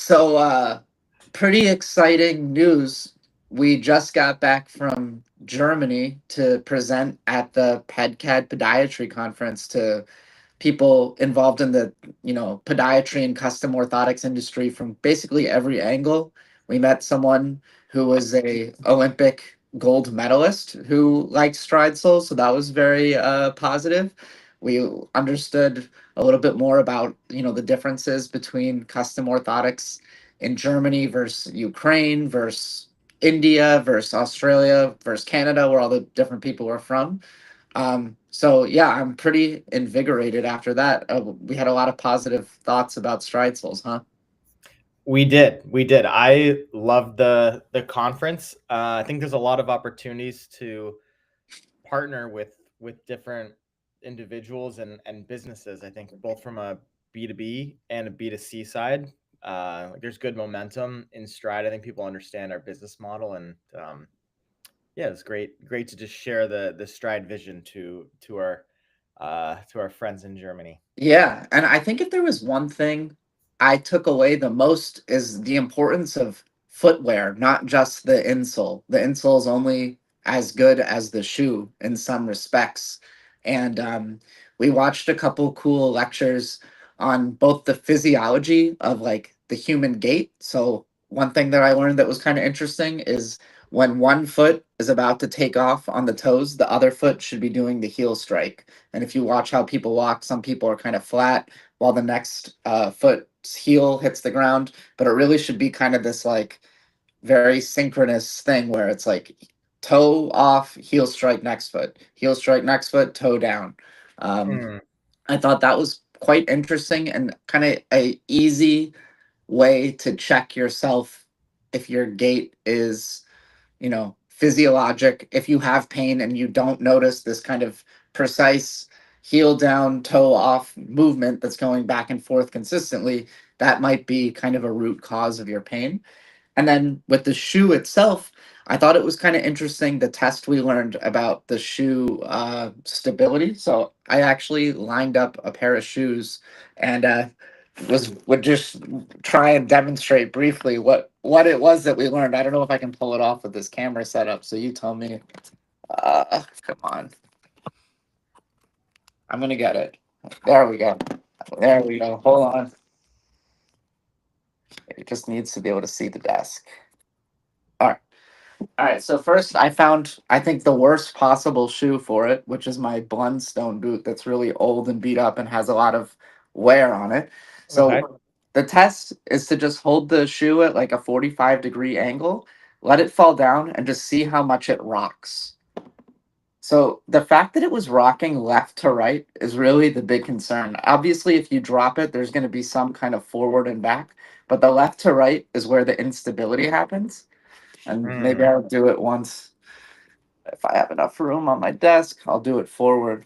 So, pretty exciting news. We just got back from Germany to present at the PedCAD Podiatry Conference to people involved in the, podiatry and custom orthotics industry from basically every angle. We met someone who was a Olympic gold medalist who liked stride soles, so that was very positive. We understood a little bit more about the differences between custom orthotics in Germany versus Ukraine versus India versus Australia versus Canada, where all the different people are from. So yeah, I'm pretty invigorated after that. We had a lot of positive thoughts about stride soles, huh? We did. I loved the conference. I think there's a lot of opportunities to partner with different individuals and businesses. I think both from a B2B and a B2C side. There's good momentum in Stride. I think people understand our business model, and yeah, it's great to just share the Stride vision to our friends in Germany. Yeah, and I think if there was one thing I took away the most is the importance of footwear, not just the insole. The insole is only as good as the shoe in some respects. And we watched a couple cool lectures on both the physiology of like the human gait. So one thing that I learned that was kind of interesting is when one foot is about to take off on the toes, the other foot should be doing the heel strike. And if you watch how people walk, some people are kind of flat while the next foot's heel hits the ground. But it really should be kind of this like very synchronous thing where it's like toe off, heel strike next foot, heel strike next foot, toe down. Um, Mm. I thought that was quite interesting and kind of a easy way to check yourself if your gait is physiologic. If you have pain and you don't notice this kind of precise heel down, toe off movement that's going back and forth consistently, that might be kind of a root cause of your pain. And then with the shoe itself, I thought it was kind of interesting the test we learned about the shoe stability. So I actually lined up a pair of shoes and would just try and demonstrate briefly what it was that we learned. I don't know if I can pull it off with this camera setup. So you tell me. Come on, I'm gonna get it. There we go. There we go. Hold on. It just needs to be able to see the desk. All right. All right, so first I found I think the worst possible shoe for it, which is my Blundstone boot that's really old and beat up and has a lot of wear on it. Okay. So the test is to just hold the shoe at like a 45-degree angle, let it fall down and just see how much it rocks. So the fact that it was rocking left to right is really the big concern. Obviously, if you drop it, there's going to be some kind of forward and back, but the left to right is where the instability happens. And maybe Mm. I'll do it once if I have enough room on my desk. I'll do it forward.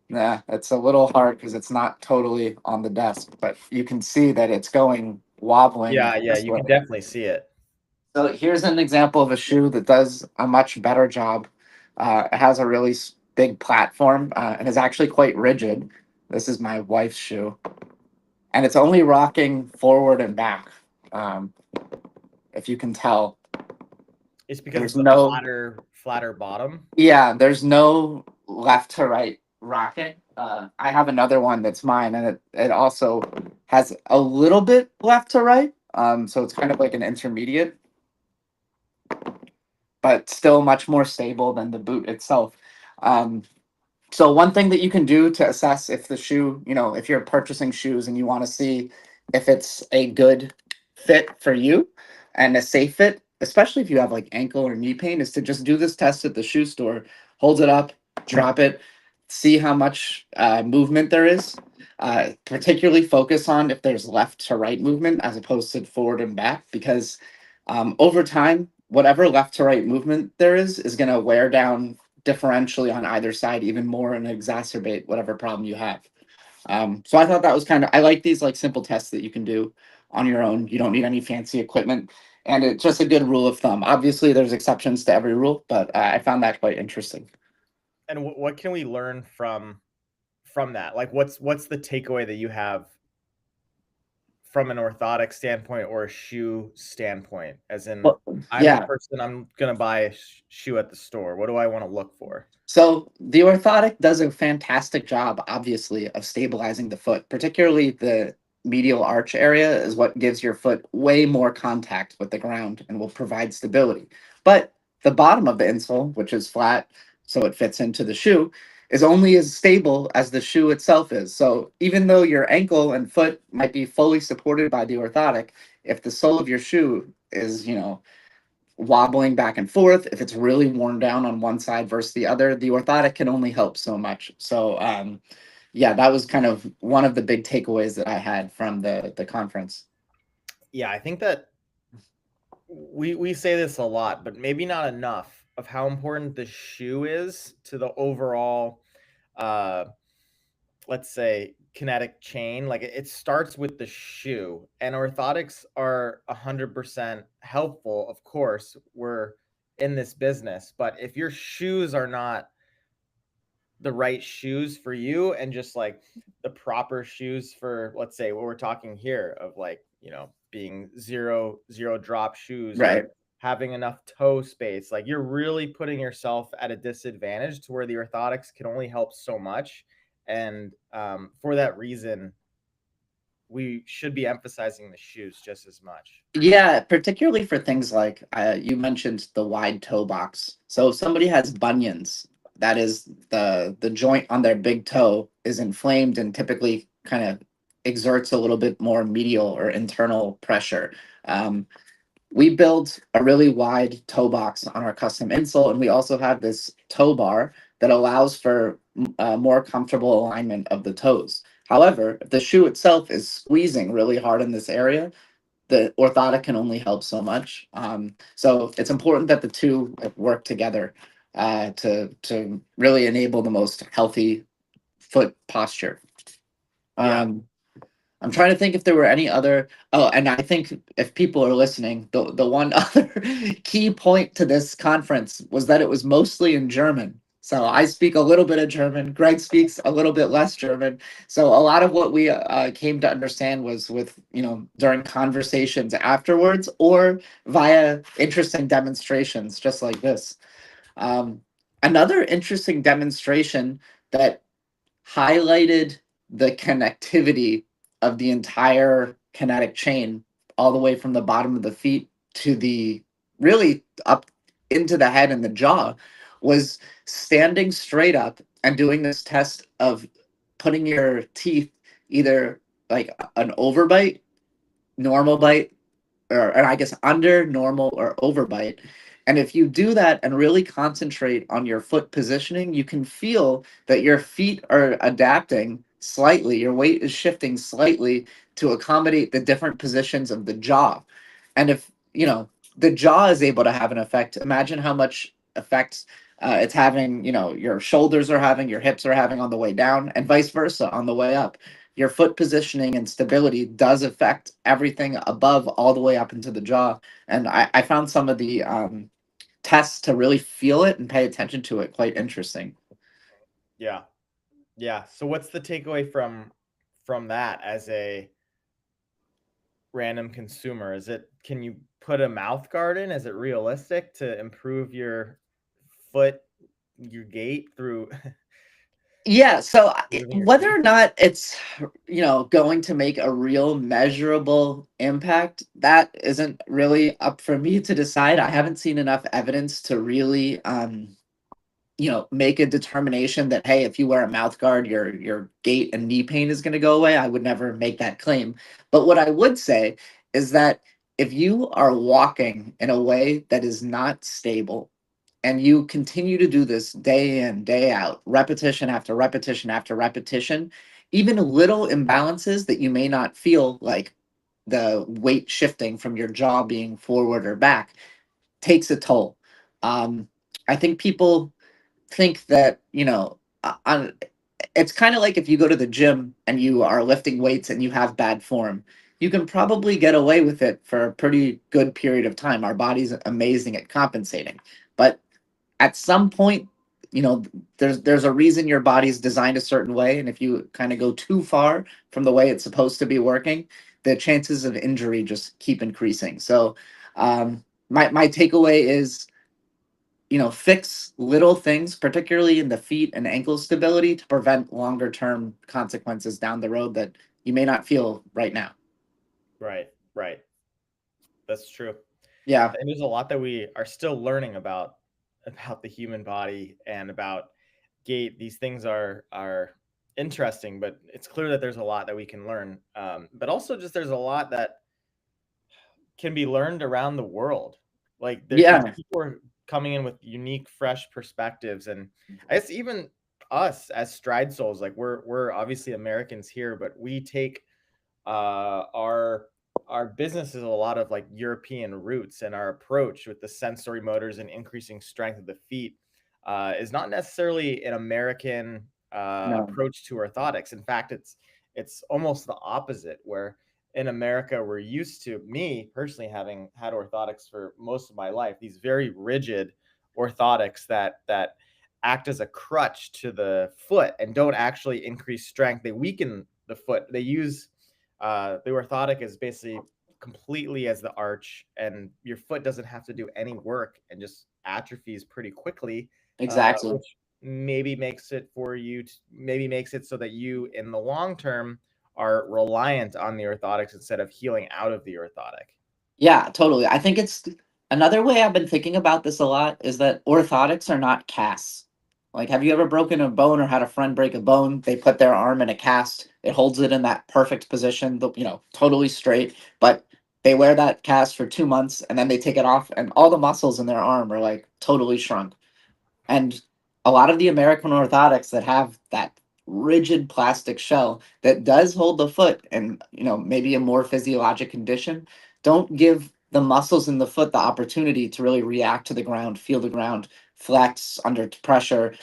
Nah, it's a little hard because it's not totally on the desk, but you can see that it's going wobbling Yeah, this you way. can definitely see it. So here's an example of a shoe that does a much better job. It has a really big platform and is actually quite rigid. This is my wife's shoe, and it's only rocking forward and back. Um, if you can tell, It's because there's of the no flatter bottom. yeah, there's no left to right rocking. I have another one that's mine, and it also has a little bit left to right. So it's kind of like an intermediate, but still much more stable than the boot itself. Um, so one thing that you can do to assess if the shoe, if you're purchasing shoes and you want to see if it's a good fit for you and a safe fit, especially if you have like ankle or knee pain, is to just do this test at the shoe store, hold it up, drop it, see how much movement there is. Particularly focus on if there's left to right movement as opposed to forward and back, because over time, whatever left to right movement there is going to wear down differentially on either side even more and exacerbate whatever problem you have. So I thought that was I like these like simple tests that you can do on your own. You don't need any fancy equipment. And it's just a good rule of thumb. Obviously, there's exceptions to every rule, but I found that quite interesting. And what can we learn from that? Like, what's the takeaway that you have from an orthotic standpoint or a shoe standpoint? As in, Well, I'm the yeah. person, I'm gonna buy a shoe at the store. What do I want to look for? So the orthotic does a fantastic job, obviously, of stabilizing the foot, particularly the medial arch area is what gives your foot way more contact with the ground and will provide stability. But the bottom of the insole, which is flat, so it fits into the shoe, is only as stable as the shoe itself is. So even though your ankle and foot might be fully supported by the orthotic, if the sole of your shoe is, wobbling back and forth, if it's really worn down on one side versus the other, the orthotic can only help so much. So yeah, that was kind of one of the big takeaways that I had from the conference. Yeah, I think that we say this a lot, but maybe not enough of how important the shoe is to the overall uh let's say kinetic chain. Like it starts with the shoe, and orthotics are 100% helpful. Of course, we're in this business, but if your shoes are not the right shoes for you and just like the proper shoes for, let's say, what we're talking here of, like, being zero drop shoes Right. or having enough toe space, like you're really putting yourself at a disadvantage to where the orthotics can only help so much. And for that reason, we should be emphasizing the shoes just as much. Yeah, particularly for things like you mentioned the wide toe box. So if somebody has bunions, that is the joint on their big toe is inflamed and typically kind of exerts a little bit more medial or internal pressure. Um, we build a really wide toe box on our custom insole, and we also have this toe bar that allows for more comfortable alignment of the toes. However, if the shoe itself is squeezing really hard in this area, the orthotic can only help so much. So it's important that the two work together to really enable the most healthy foot posture. Yeah. Um, I'm trying to think if there were any other. Oh, and I think if people are listening, the one other key point to this conference was that it was mostly in German. So I speak a little bit of German. Greg speaks a little bit less German. So a lot of what we came to understand was with during conversations afterwards or via interesting demonstrations, just like this. Um, Another interesting demonstration that highlighted the connectivity of the entire kinetic chain all the way from the bottom of the feet to the really up into the head and the jaw was standing straight up and doing this test of putting your teeth either like an overbite, normal bite, or I guess under normal or overbite. And if you do that and really concentrate on your foot positioning, you can feel that your feet are adapting slightly. Your weight is shifting slightly to accommodate the different positions of the jaw. And if, the jaw is able to have an effect, imagine how much effect it's having, your shoulders are having, your hips are having on the way down, and vice versa on the way up. Your foot positioning and stability does affect everything above all the way up into the jaw. And I found some of the tests to really feel it and pay attention to it quite interesting. Yeah. Yeah. So what's the takeaway from that as a random consumer? Is it, can you put a mouth guard in? Is it realistic to improve your foot, your gait through Yeah, so moving your whether feet? or not it's going to make a real measurable impact, that isn't really up for me to decide. I haven't seen enough evidence to really make a determination that, hey, if you wear a mouth guard, your gait and knee pain is going to go away. I would never make that claim. But what I would say is that if you are walking in a way that is not stable and you continue to do this day in, day out, repetition after repetition after repetition, even little imbalances that you may not feel, like the weight shifting from your jaw being forward or back, takes a toll. I think people think that it's kind of like if you go to the gym and you are lifting weights and you have bad form, you can probably get away with it for a pretty good period of time. Our body's amazing at compensating, but at some point you know, there's a reason your body's designed a certain way, and if you kind of go too far from the way it's supposed to be working, the chances of injury just keep increasing. So my takeaway is, fix little things, particularly in the feet and ankle stability, to prevent longer term consequences down the road that you may not feel right now. Right, right. That's true. Yeah. And there's a lot that we are still learning about the human body and about gait. These things are interesting, but it's clear that there's a lot that we can learn. But also, just there's a lot that can be learned around the world. Like there's Yeah. people are coming in with unique, fresh perspectives, and I guess even us as Stride Souls, like we're obviously Americans here, but we take our business is a lot of like European roots, and our approach with the sensory motors and increasing strength of the feet is not necessarily an American No. approach to orthotics. In fact, it's almost the opposite, where in America we're used to, me personally having had orthotics for most of my life, these very rigid orthotics that act as a crutch to the foot and don't actually increase strength. They weaken the foot. They use the orthotic is basically completely as the arch, and your foot doesn't have to do any work and just atrophies pretty quickly, Exactly. which maybe makes it for you, maybe makes it so that you, in the long term, are reliant on the orthotics instead of healing out of the orthotic. Yeah, totally. I think it's another way I've been thinking about this a lot is that orthotics are not casts. Like, have you ever broken a bone or had a friend break a bone? They put their arm in a cast, it holds it in that perfect position, totally straight, but they wear that cast for 2 months and then they take it off, and all the muscles in their arm are like totally shrunk. And a lot of the American orthotics that have that rigid plastic shell that does hold the foot and, maybe a more physiologic condition, don't give the muscles in the foot the opportunity to really react to the ground, feel the ground, flex under pressure,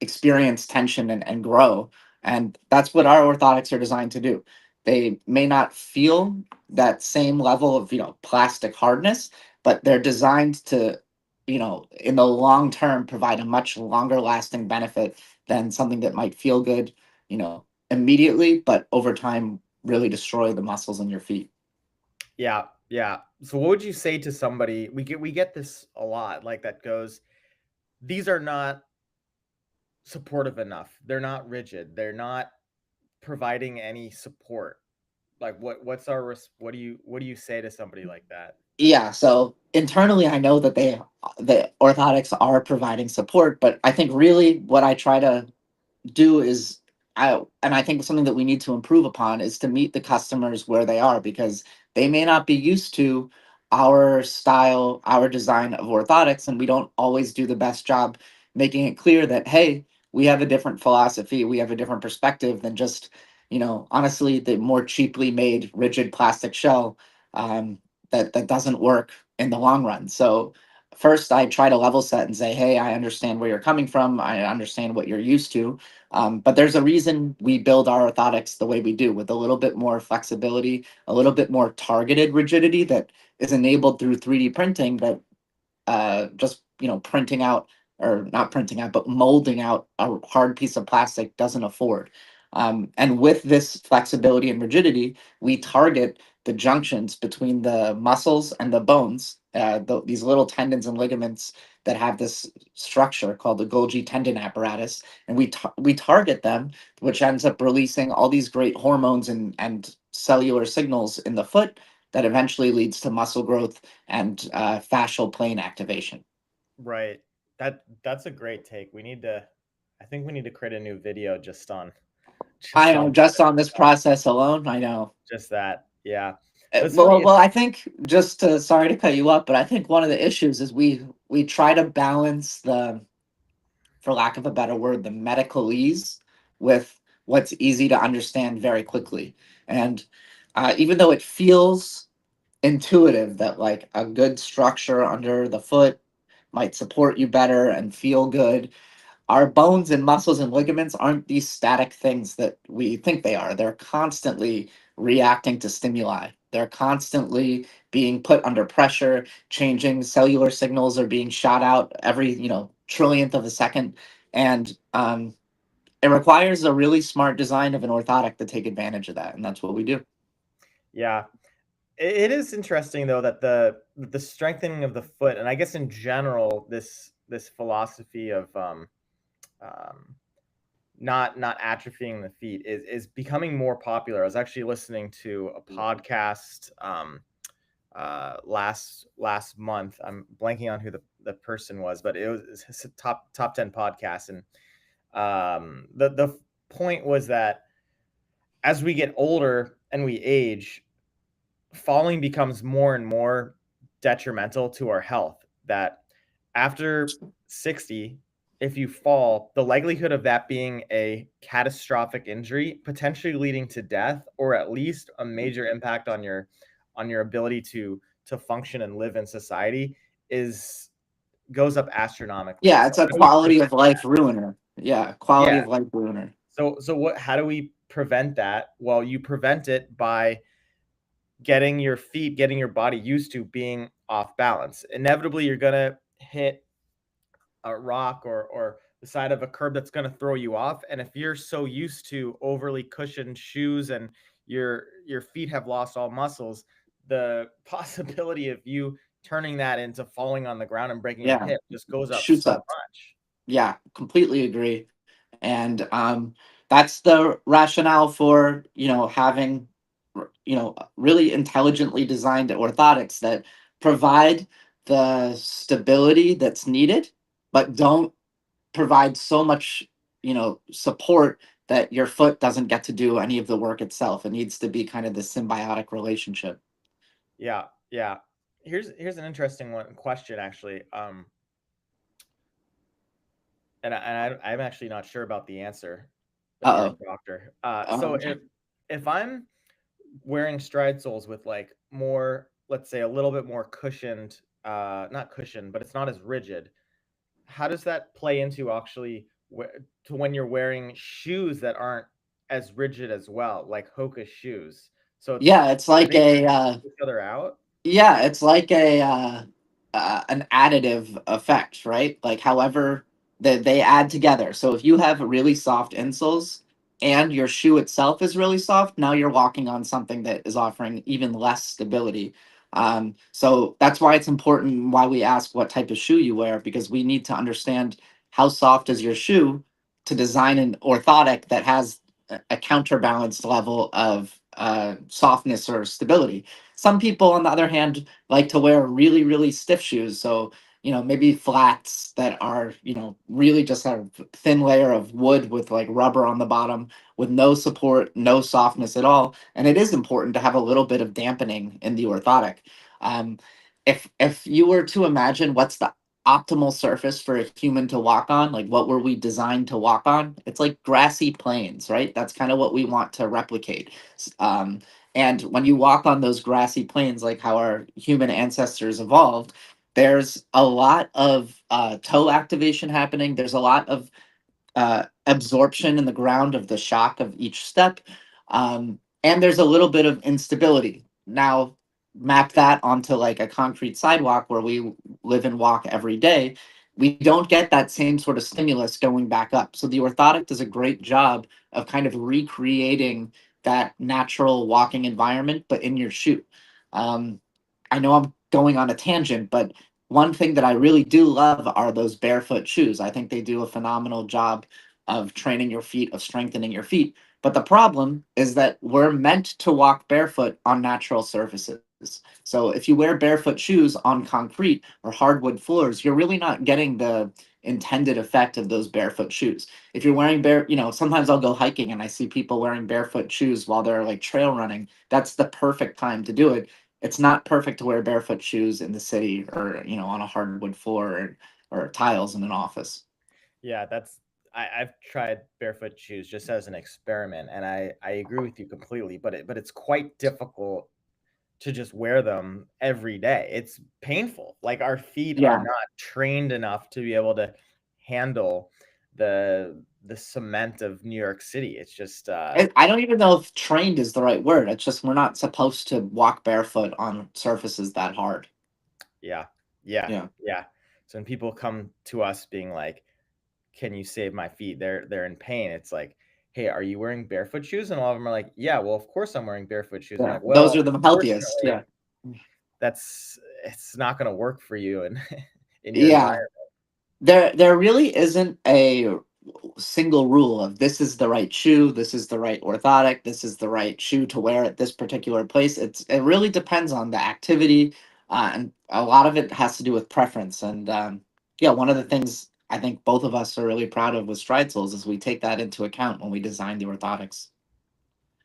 experience tension and grow. And that's what our orthotics are designed to do. They may not feel that same level of, plastic hardness, but they're designed to, in the long term, provide a much longer lasting benefit than something that might feel good, immediately, but over time really destroy the muscles in your feet. Yeah, yeah. So what would you say to somebody? We get this a lot, like that goes, these are not supportive enough. They're not rigid. They're not providing any support. Like what do you say to somebody like that? Yeah, so internally I know that the orthotics are providing support, but I think really what I try to do is and I think something that we need to improve upon is to meet the customers where they are, because they may not be used to our style, our design of orthotics, and we don't always do the best job making it clear that, hey, we have a different philosophy, we have a different perspective than just, honestly, the more cheaply made rigid plastic shell, that doesn't work in the long run. So first I try to level set and say, hey, I understand where you're coming from, I understand what you're used to, but there's a reason we build our orthotics the way we do, with a little bit more flexibility, a little bit more targeted rigidity that is enabled through 3D printing, that just printing out, or not printing out, but molding out a hard piece of plastic doesn't afford. And with this flexibility and rigidity, we target the junctions between the muscles and the bones, these little tendons and ligaments that have this structure called the Golgi tendon apparatus, and we target them, which ends up releasing all these great hormones and cellular signals in the foot that eventually leads to muscle growth and fascial plane activation. Right. That's a great take. I think we need to create a new video just on I just know, on just on this process alone, I know. just that. Yeah. Uh, That's Well, funny. well, I think, just to, sorry to cut you up, but I think one of the issues is we try to balance the, for lack of a better word, the medicalese with what's easy to understand very quickly. And even though it feels intuitive that like a good structure under the foot might support you better and feel good, our bones and muscles and ligaments aren't these static things that we think they are. They're constantly reacting to stimuli. They're constantly being put under pressure, changing cellular signals are being shot out every, trillionth of a second, and it requires a really smart design of an orthotic to take advantage of that, and that's what we do. Yeah. It is interesting though that the strengthening of the foot, and I guess in general, this philosophy of um, not atrophying the feet is becoming more popular. I was actually listening to a podcast last month. I'm blanking on who the person was, but it was a top 10 podcast, and the point was that as we get older and we age, falling becomes more and more detrimental to our health. That after 60, if you fall, the likelihood of that being a catastrophic injury, potentially leading to death, or at least a major impact on your ability to function and live in society, is goes up astronomically. Yeah, So it's a how do we quality prevent of life that? ruiner. Yeah, quality Yeah. of life ruiner. So what? How do we prevent that? Well, you prevent it by getting your body used to being off balance. Inevitably, you're gonna hit a rock or the side of a curb that's gonna throw you off. And if you're so used to overly cushioned shoes and your feet have lost all muscles, the possibility of you turning that into falling on the ground and breaking your Yeah, hip just goes up shoots so up. much. Yeah, completely agree. And that's the rationale for having really intelligently designed orthotics that provide the stability that's needed, but don't provide so much support that your foot doesn't get to do any of the work itself. It needs to be kind of the symbiotic relationship. Yeah, yeah. Here's an interesting question actually. I'm actually not sure about the answer, but you're a Uh-oh. doctor. So um, if I'm wearing stride soles with like more, let's say a little bit more cushioned, not cushioned, but it's not as rigid, how does that play into actually to when you're wearing shoes that aren't as rigid as well, like Hoka shoes? So yeah, it's do like they a each other out? yeah, it's like a an additive effect, right? Like, however, they add together. So if you have really soft insoles and your shoe itself is really soft, now you're walking on something that is offering even less stability. So that's why it's important why we ask what type of shoe you wear, because we need to understand how soft is your shoe to design an orthotic that has a counterbalanced level of softness or stability. Some people, on the other hand, like to wear really, really stiff shoes. So, maybe flats that are, really just a thin layer of wood with like rubber on the bottom with no support, no softness at all. And it is important to have a little bit of dampening in the orthotic. Um, if you were to imagine what's the optimal surface for a human to walk on, like what were we designed to walk on? It's like grassy plains, right? That's kind of what we want to replicate. And when you walk on those grassy plains, like how our human ancestors evolved, there's a lot of toe activation happening. There's a lot of absorption in the ground of the shock of each step. And there's a little bit of instability. Now, map that onto like a concrete sidewalk where we live and walk every day. We don't get that same sort of stimulus going back up. So the orthotic does a great job of kind of recreating that natural walking environment, but in your shoe. Um, I know I'm going on a tangent, but one thing that I really do love are those barefoot shoes. I think they do a phenomenal job of training your feet, of strengthening your feet. But the problem is that we're meant to walk barefoot on natural surfaces. So if you wear barefoot shoes on concrete or hardwood floors, you're really not getting the intended effect of those barefoot shoes. If you're wearing sometimes I'll go hiking and I see people wearing barefoot shoes while they're like trail running. That's the perfect time to do it. It's not perfect to wear barefoot shoes in the city or on a hardwood floor or tiles in an office. Yeah, I've tried barefoot shoes just as an experiment, and I agree with you completely. But it's quite difficult to just wear them every day. It's painful. Like our feet are Yeah, not trained enough to be able to handle the cement of New York City. It's just I don't even know if trained is the right word. It's just we're not supposed to walk barefoot on surfaces that hard. yeah, yeah, Yeah. yeah. So when people come to us being like, can you save my feet? They're in pain. It's like, hey, are you wearing barefoot shoes? And all of them are like, yeah, well, of course I'm wearing barefoot shoes. I'm Yeah, like, those well, are the healthiest. unfortunately, Yeah. it's not going to work for you in in your Yeah. environment. There really isn't a single rule of this is the right shoe, this is the right orthotic, this is the right shoe to wear at this particular place. It really depends on the activity, and a lot of it has to do with preference. And yeah, one of the things I think both of us are really proud of with Stride Soles is we take that into account when we design the orthotics.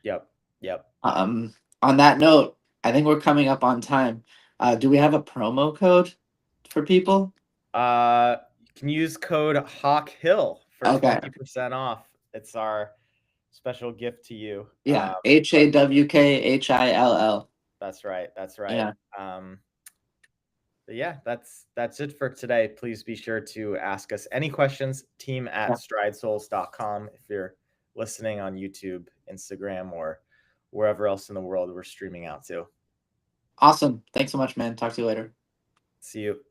Yep. Yep. Um, on that note, I think we're coming up on time. Do we have a promo code for people? You can use code Hawk Hill for Okay. 20% off. It's our special gift to you. Yeah, But HAWKHILL. that's right. That's right. Yeah. But yeah, that's it for today. Please be sure to ask us any questions, team at Yeah. stridesoles.com if you're listening on YouTube, Instagram, or wherever else in the world we're streaming out to. Awesome. Thanks so much, man. Talk to you later. See you.